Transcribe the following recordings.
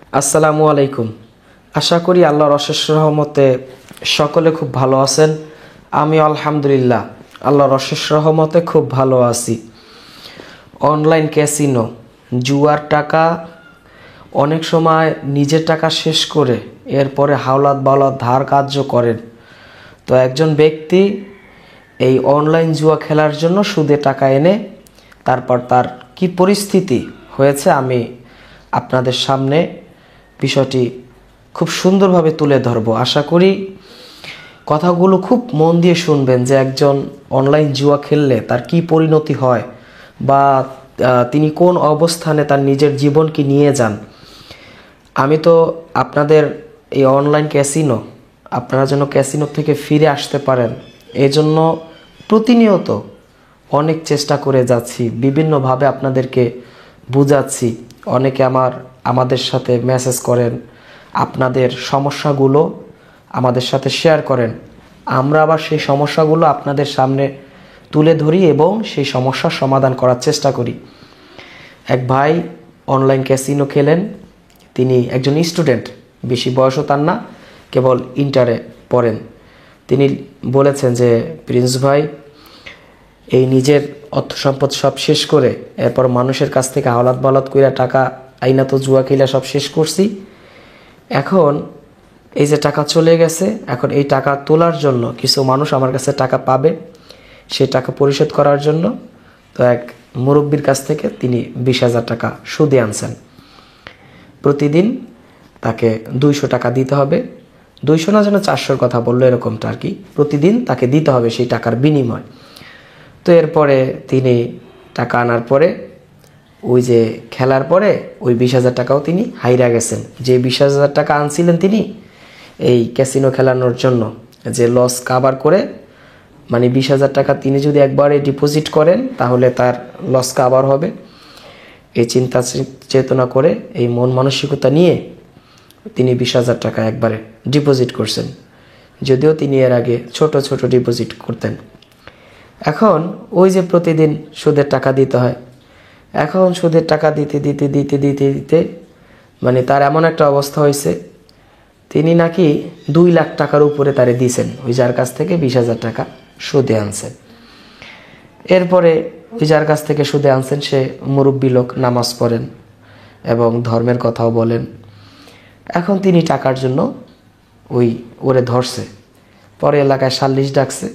আসসালামু আলাইকুম। আশা করি আল্লাহর অশেষ রহমতে সকলে খুব ভালো আছেন। আমি আলহামদুলিল্লাহ আল্লাহর অশেষ রহমতে খুব ভালো আছি। অনলাইন ক্যাসিনো, জুয়ার টাকা, অনেক সময় নিজের টাকা শেষ করে এরপরে হাওলাত বাওলাত ধার কার্য করেন। তো একজন ব্যক্তি এই অনলাইন জুয়া খেলার জন্য সুদে টাকা এনে তারপর তার কি পরিস্থিতি হয়েছে আমি আপনাদের সামনে বিষয়টি খুব সুন্দরভাবে তুলে ধরব। আশা করি কথাগুলো খুব মন দিয়ে শুনবেন যে একজন অনলাইন জুয়া খেললে তার কি পরিণতি হয় বা তিনি কোন অবস্থানে তার নিজের জীবনকে নিয়ে যান। আমি তো আপনাদের এই অনলাইন ক্যাসিনো, আপনারা যেন ক্যাসিনো থেকে ফিরে আসতে পারেন এজন্য প্রতিনিয়ত অনেক চেষ্টা করে যাচ্ছি, বিভিন্নভাবে আপনাদেরকে বুঝাচ্ছি। অনেকে আমাদের সাথে মেসেজ করেন, আপনাদের সমস্যাগুলো আমাদের সাথে শেয়ার করেন। আমরা আবার সেই সমস্যাগুলো আপনাদের সামনে তুলে ধরি এবং সেই সমস্যার সমাধান করার চেষ্টা করি। এক ভাই অনলাইন ক্যাসিনো খেলেন, তিনি একজন স্টুডেন্ট, বেশি বয়সও তার না, কেবল ইন্টারে পড়েন। তিনি বলেছেন যে প্রিন্স ভাই, এই নিজের অর্থ সম্পদ সব শেষ করে এরপর মানুষের কাছ থেকে হাওলাত বাওলাত কইরা টাকা আইনা তো জুয়া খেলা সব শেষ করছি। এখন এই যে টাকা চলে গেছে, এখন এই টাকা তোলার জন্য কিছু মানুষ আমার কাছে টাকা পাবে, সেই টাকা পরিশোধ করার জন্য তো এক মুরব্বীর কাছ থেকে তিনি 20,000 টাকা সুদে আনছেন। প্রতিদিন তাকে 200 টাকা দিতে হবে, 200 না যেন 400-র কথা বললো এরকমটা আর কি, প্রতিদিন তাকে দিতে হবে সেই টাকার বিনিময়। তো এরপরে তিনি টাকা আনার পরে ওই যে খেলার পরে ওই 20,000 টাকাও তিনি হাইরা গেছেন। যে 20,000 টাকা আনছিলেন তিনি এই ক্যাসিনো খেলানোর জন্য, যে লস কাভার করে, মানে 20,000 টাকা তিনি যদি একবারে ডিপোজিট করেন তাহলে তার লস কাভার হবে, এই চিন্তা চেতনা করে এই মন মানসিকতা নিয়ে তিনি 20,000 টাকা একবারে ডিপোজিট করছেন, যদিও তিনি এর আগে ছোট ছোট ডিপোজিট করতেন। এখন ওই যে প্রতিদিন সুদের টাকা দিতে হয়, এখন সুদের টাকা দিতে দিতে দিতে দিতে দিতে মানে তার এমন একটা অবস্থা হয়েছে, তিনি নাকি 2 লাখ টাকার উপরে তারে দিয়েছেন ওই যার কাছ থেকে 20,000 টাকা সুদে আনছেন। এরপরে ওই যার কাছ থেকে সুদে আনছেন সে মুরব্বী লোক, নামাজ পড়েন এবং ধর্মের কথাও বলেন। এখন তিনি টাকার জন্য ওরে ধরছে, পরে এলাকায় সালিশ ডাকছে।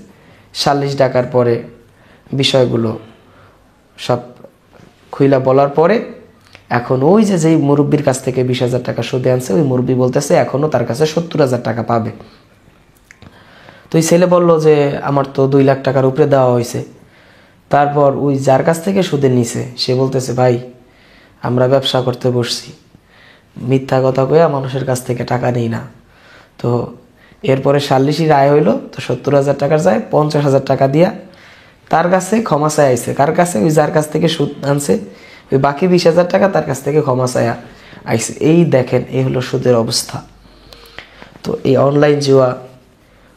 সালিশ ডাকার পরে বিষয়গুলো সব খুইলা বলার পরে এখন ওই যেই মুরব্বীর কাছ থেকে 20,000 টাকা সুদে আনছে ওই মুরব্বী বলতেছে এখনও তার কাছে 70,000 টাকা পাবে। তো ওই ছেলে বলল যে আমার তো 2 লাখ টাকার উপরে দেওয়া হয়েছে। তারপর ওই যার কাছ থেকে সুদে নিছে সে বলতেছে ভাই, আমরা ব্যবসা করতে বসছি, মিথ্যা কথা কইয়া মানুষের কাছ থেকে টাকা নেই না। তো এরপরে সাল্লিশি রায় হইল, তো 70,000 টাকার যায় 50,000 টাকা দিয়া তার কাছে ক্ষমা চায় আইছে। কার কাছে? ওই যার কাছ থেকে সুদ আনছে, ওই বাকি 20,000 টাকা তার কাছ থেকে ক্ষমা চায়া আইছে। এই দেখেন, এই হলো সুদের অবস্থা। তো এই অনলাইন জুয়া,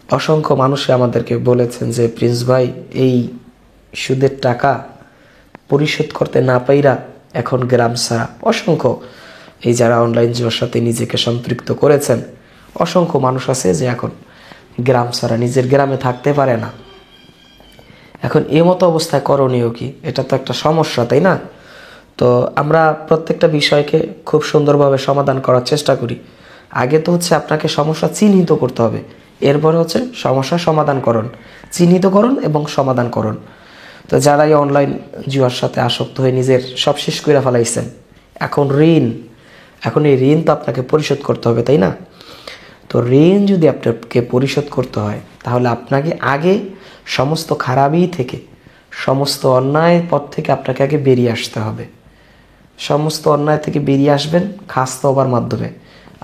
অসংখ্য মানুষে আমাদেরকে বলেছেন যে প্রিন্স ভাই, এই সুদের টাকা পরিশোধ করতে না পাইরা এখন গ্রাম ছাড়া অসংখ্য, এই যারা অনলাইন জুয়ার সাথে নিজেকে সম্পৃক্ত করেছেন, অসংখ্য মানুষ আছে যে এখন গ্রাম ছাড়া নিজের গ্রামে থাকতে পারে না। এখন এই মতো অবস্থায় করণীয় কি? এটা তো একটা সমস্যা, তাই না? তো আমরা প্রত্যেকটা বিষয়কে খুব সুন্দরভাবে সমাধান করার চেষ্টা করি। আগে তো হচ্ছে আপনাকে সমস্যা চিহ্নিত করতে হবে, এরপরে হচ্ছে সমস্যা সমাধানকরণ, চিহ্নিতকরণ এবং সমাধানকরণ। তো যারা এই অনলাইন জুয়ার সাথে আসক্ত হয়ে নিজের সব শেষ করে ফেলাইছেন, এখন এই ঋণ তো আপনাকে পরিশোধ করতে হবে, তাই না? তো ঋণ যদি আপনাকে পরিশোধ করতে হয় তাহলে আপনাকে আগে সমস্ত খারাপই থেকে, সমস্ত অন্যায়ের পথ থেকে আপনাকে আগে বেরিয়ে আসতে হবে। সমস্ত অন্যায় থেকে বেরিয়ে আসবেন খাস তওবার মাধ্যমে।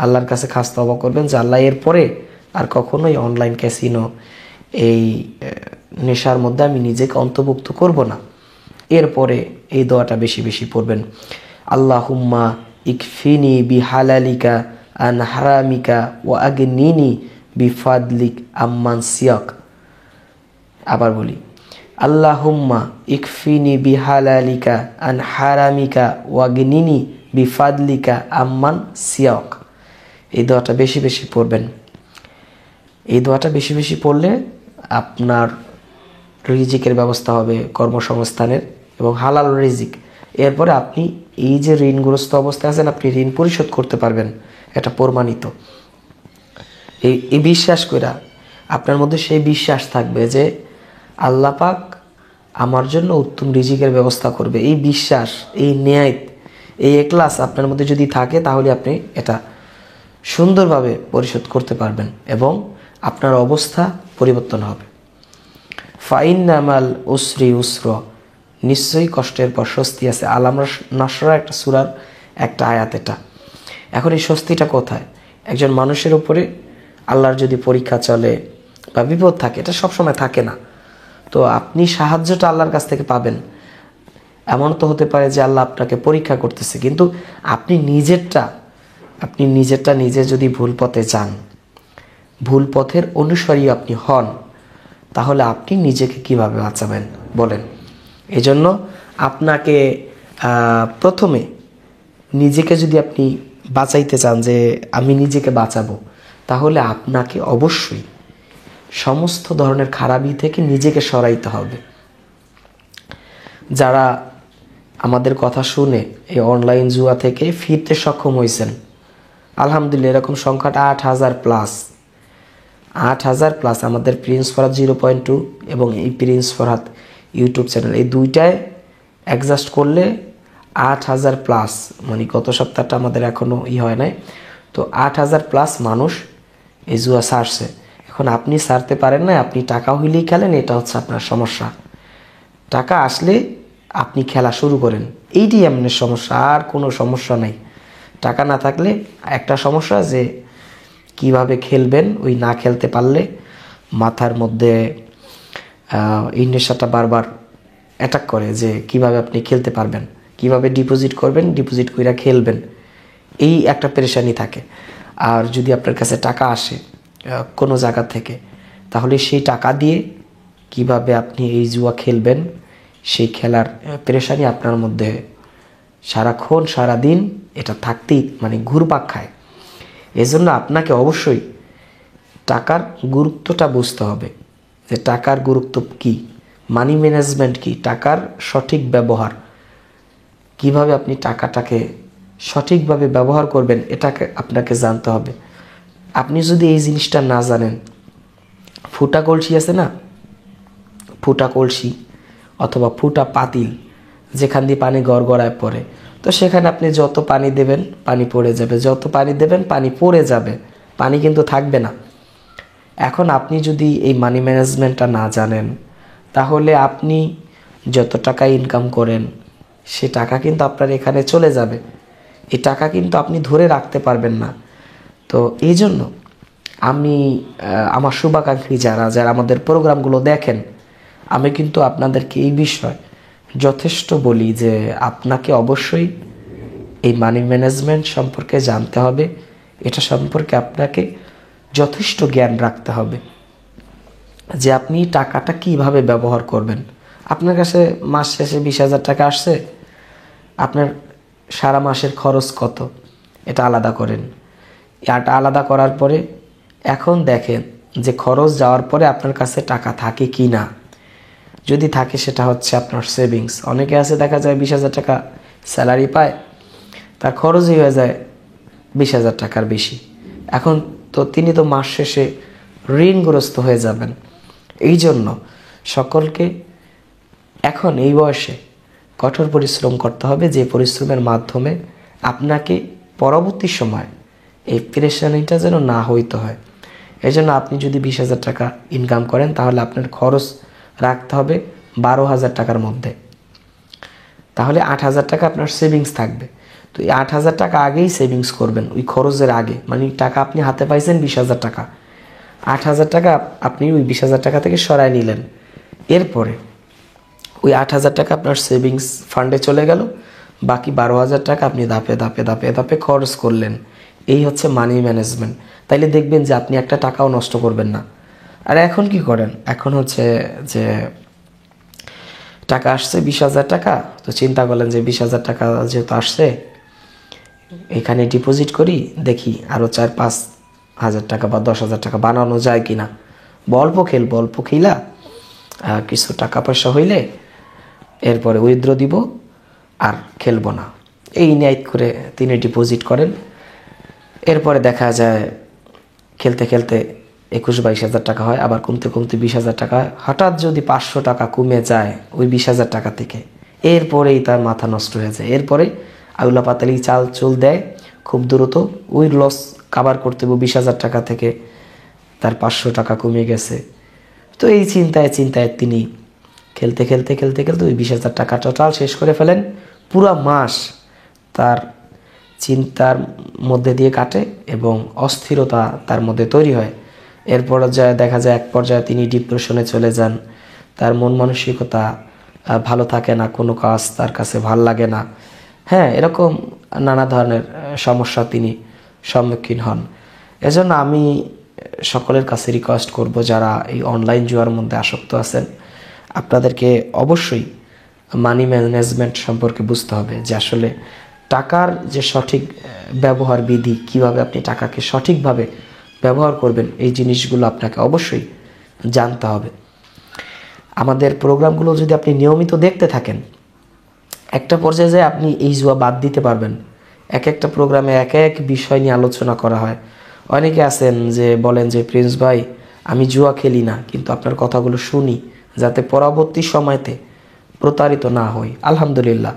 আল্লাহর কাছে খাস তওবা করবেন যে আল্লাহ এরপরে আর কখনোই অনলাইন ক্যাসিনো, এই নেশার মধ্যে আমি নিজেকে অন্তর্ভুক্ত করব না। এরপরে এই দোয়াটা বেশি বেশি পড়বেন, আল্লাহুম্মা ইকফিনি বিহালালিকা আন হারামিকা ওয়া আগনিনি বিফাদলিক আম্মান সিয়াক। আবার বলি, আল্লাহুম্মা ইকফিনি বিহালালিকা আন হারামিকা ওয়া আগনিনি বিফাদলিকা আম্মান সিয়াক। এই দোয়াটা বেশি বেশি পড়বেন। এই দোয়াটা বেশি বেশি পড়লে আপনার রিজিকের ব্যবস্থা হবে, কর্মসংস্থানের, এবং হালাল রিজিক। এরপরে আপনি এই যে ঋণগ্রস্ত অবস্থায় আছেন, আপনি ঋণ পরিশোধ করতে পারবেন, এটা প্রমাণিত। এই বিশ্বাস কইরা আপনার মধ্যে সেই বিশ্বাস থাকবে যে আল্লাহ পাক আমার জন্য উত্তম রিজিকের ব্যবস্থা করবে। এই বিশ্বাস, এই নিয়াত, এই ইখলাস আপনার মধ্যে যদি থাকে, তাহলে আপনি এটা সুন্দরভাবে পরিশোধ করতে পারবেন এবং আপনার অবস্থা পরিবর্তন হবে। ফাইন্না মাল উসরি উসর, নিশ্চয়ই কষ্টের পর স্বস্তি আছে। আল নাসরা একটা সূরার একটা আয়াত এটা। এখন এই স্বস্তিটা কোথায়? একজন মানুষের উপরে আল্লাহর যদি পরীক্ষা চলে বা বিপদ থাকে, এটা সবসময় থাকে না, তো আপনি সাহায্যটা আল্লাহর কাছ থেকে পাবেন। এমন তো হতে পারে যে আল্লাহ আপনাকে পরীক্ষা করতেছে, কিন্তু আপনি নিজেরটা নিজে যদি ভুল পথে যান, ভুল পথের অনুসারী আপনি হন, তাহলে আপনি নিজেকে কিভাবে বাঁচাবেন বলেন? এজন্য আপনাকে প্রথমে নিজেকে যদি আপনি বাঁচাইতে চান, যে আমি নিজেকে বাঁচাবো, তাহলে আপনাকে অবশ্যই সমস্ত ধরনের খারাপি থেকে নিজেকে সরাইতে হবে। যারা আমাদের কথা শুনে এই অনলাইন জুয়া থেকে ফিরতে সক্ষম হয়েছেন, আলহামদুলিল্লাহ, এরকম সংখ্যাটা 8,000+। 8,000+। আমাদের প্রিন্স ফরহাদ 0.2 এবং এই প্রিন্স ফরহাদ ইউটিউব চ্যানেল, এই দুইটায় অ্যাডজাস্ট করলে 8,000+, মানে গত সপ্তাহটা আমাদের এখনও হয় নাই, তো 8,000+ মানুষ এই জুয়া ছাড়ছে। এখন আপনি ছাড়তে পারেন না, আপনি টাকা হইলেই খেলেন, এটা হচ্ছে আপনার সমস্যা। টাকা আসলে আপনি খেলা শুরু করেন, এইটি এমনের সমস্যা, আর কোনো সমস্যা নাই। টাকা না থাকলে একটা সমস্যা, যে কিভাবে খেলবেন, ওই না খেলতে পারলে মাথার মধ্যে এই নেশাটা বারবার অ্যাটাক করে, যে কিভাবে আপনি খেলতে পারবেন, কিভাবে ডিপোজিট করবেন, ডিপোজিট কইরা খেলবেন, এই একটা পেরেশানি থাকে। আর যদি আপনার কাছে টাকা আসে কোনো জায়গা থেকে, তাহলে সেই টাকা দিয়ে কিভাবে আপনি এই জুয়া খেলবেন, সেই খেলার পেরেশানি আপনার মধ্যে সারাক্ষণ সারাদিন এটা থাকতেই, মানে ঘুরপাক খায়। এজন্য আপনাকে অবশ্যই টাকার গুরুত্বটা বুঝতে হবে, যে টাকার গুরুত্ব কি, মানি ম্যানেজমেন্ট কি, টাকার সঠিক ব্যবহার, কিভাবে আপনি টাকাটাকে সঠিকভাবে ব্যবহার করবেন, এটাকে আপনাকে জানতে হবে। আপনি যদি এই জিনিসটা না জানেন, ফুটা কলসি আছে না, ফুটা কলসি অথবা ফুটা পাতিল, যেখান দিয়ে পানি গড়গড়ায় পড়ে, তো সেখানে আপনি যত পানি দেবেন পানি পড়ে যাবে, যত পানি দেবেন পানি পড়ে যাবে, পানি কিন্তু থাকবে না। এখন আপনি যদি এই মানি ম্যানেজমেন্টটা না জানেন, তাহলে আপনি যত টাকা ইনকাম করেন, সে টাকা কিন্তু আপনার এখানে চলে যাবে, এই টাকা কিন্তু আপনি ধরে রাখতে পারবেন না। তো এই জন্য আমি আমার শুভাকাঙ্ক্ষী যারা আমাদের প্রোগ্রামগুলো দেখেন, আমি কিন্তু আপনাদেরকে এই বিষয় যথেষ্ট বলি যে আপনাকে অবশ্যই এই মানি ম্যানেজমেন্ট সম্পর্কে জানতে হবে, এটা সম্পর্কে আপনাকে যথেষ্ট জ্ঞান রাখতে হবে, যে আপনি টাকাটা কিভাবে ব্যবহার করবেন। আপনার কাছে মাস শেষে 20,000 টাকা আসছে, আপনার সারা মাসের খরচ কত, এটা আলাদা করেন। এটা আলাদা করার পরে এখন দেখেন যে খরচ যাওয়ার পরে আপনার কাছে টাকা থাকে কি না। যদি থাকে, সেটা হচ্ছে আপনার সেভিংস। অনেকে আছে দেখা যায় 20,000 টাকা স্যালারি পায়, তার খরচই হয়ে যায় 20,000 টাকার বেশি। এখন তো তিনি তো মাস শেষে ঋণগ্রস্ত হয়ে যাবেন। এই জন্য সকলকে এখন এই বয়সে কঠোর পরিশ্রম করতে হবে, যে পরিশ্রমের মাধ্যমে আপনাকে পরবর্তী সময় এই পেরেশানিটা যেন না হইতে হয়। এই জন্য আপনি যদি 20,000 টাকা ইনকাম করেন, তাহলে আপনার খরচ রাখতে হবে 12,000 টাকার মধ্যে, তাহলে 8,000 টাকা আপনার সেভিংস থাকবে। তো এই 8,000 টাকা আগেই সেভিংস করবেন, ওই খরচের আগে, মানে টাকা আপনি হাতে পাইছেন 20,000 টাকা, 8,000 টাকা আপনি ওই 20,000 টাকা থেকে সরায় নিলেন, এরপরে ওই 8,000 টাকা আপনার সেভিংস ফান্ডে চলে গেল, বাকি 12,000 টাকা আপনি ধাপে ধাপে ধাপে ধাপে খরচ করলেন। এই হচ্ছে মানি ম্যানেজমেন্ট। তাইলে দেখবেন যে আপনি একটা টাকাও নষ্ট করবেন না। আর এখন কি করেন, এখন হচ্ছে যে টাকা আসছে 20,000 টাকা, তো চিন্তা করলেন যে 20,000 টাকা যেহেতু আসছে, এখানে ডিপোজিট করি, দেখি আরও 4-5 হাজার টাকা বা 10,000 টাকা বানানো যায় কিনা। অল্প খেলবো, অল্প খেলা কিছু টাকা পয়সা হইলে এরপরে উইথড্র দিব, আর খেলবো না, এই নিয়ত করে তিনি ডিপোজিট করেন। এরপরে দেখা যায় খেলতে খেলতে 21-22 হাজার টাকা হয়, আবার কমতে কমতে 20,000 টাকা হয়। হঠাৎ যদি 500 টাকা কমে যায় ওই 20,000 টাকা থেকে, এরপরেই তার মাথা নষ্ট হয়ে যায়। এরপরে আউলা পাতালি চাল চুল দেয়, খুব দ্রুত ওই লস কাভার করতে 20,000 টাকা থেকে তার 500 টাকা কমে গেছে। তো এই চিন্তায় চিন্তায় তিনি খেলতে খেলতে খেলতে খেলতে ওই 20,000 টাকা টোটাল শেষ করে ফেলেন। পুরা মাস তার চিন্তার মধ্যে দিয়ে কাটে এবং অস্থিরতা তার মধ্যে তৈরি হয়। এরপর দেখা যায় এক পর্যায়ে তিনি ডিপ্রেশনে চলে যান। তার মন মানসিকতা ভালো থাকে না, কোনো কাজ তার কাছে ভাল লাগে না। হ্যাঁ, এরকম নানা ধরনের সমস্যা তিনি সম্মুখীন হন। এজন্য আমি সকলের কাছে রিকোয়েস্ট করব, যারা এই অনলাইন জুয়ার মধ্যে আসক্ত আছেন, আপনাদেরকে অবশ্যই মানি ম্যানেজমেন্ট সম্পর্কে বুঝতে হবে, যে আসলে টাকার যে সঠিক ব্যবহার বিধি, কিভাবে আপনি টাকাকে সঠিকভাবে ব্যবহার করবেন, এই জিনিসগুলো আপনাকে অবশ্যই জানতে হবে। আমাদের প্রোগ্রামগুলো যদি আপনি নিয়মিত দেখতে থাকেন, একটা পর্যায়ে যায় আপনি এই জুয়া বাদ দিতে পারবেন। এক একটা প্রোগ্রামে এক এক বিষয় নিয়ে আলোচনা করা হয়। অনেকে আছেন যে বলেন যে প্রিন্স ভাই, আমি জুয়া খেলি না, কিন্তু আপনার কথাগুলো শুনি যাতে পরবর্তী সময়তে প্রতারিত না হই। আলহামদুলিল্লাহ,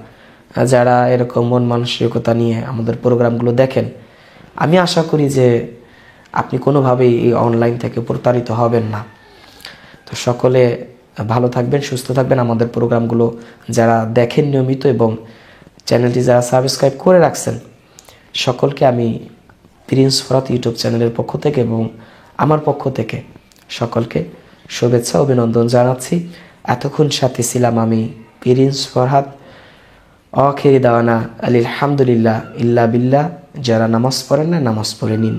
যারা এরকম মন মানসিকতা নিয়ে আমাদের প্রোগ্রামগুলো দেখেন, আমি আশা করি যে আপনি কোনোভাবেই এই অনলাইন থেকে প্রতারিত হবেন না। তো সকলে ভালো থাকবেন, সুস্থ থাকবেন। আমাদের প্রোগ্রামগুলো যারা দেখেন নিয়মিত এবং চ্যানেলটি যারা সাবস্ক্রাইব করে রাখছেন, সকলকে আমি প্রিন্স ফরহাদ ইউটিউব চ্যানেলের পক্ষ থেকে এবং আমার পক্ষ থেকে সকলকে শুভেচ্ছা অভিনন্দন জানাচ্ছি। এতক্ষণ সাথে ছিলাম আমি প্রিন্স ফরহাদ। আখিরি দাওয়ানা আলহামদুলিল্লাহ ইল্লা বিল্লাহ। যারা নামাজ পড়েন না, নামাজ পড়ে নিন।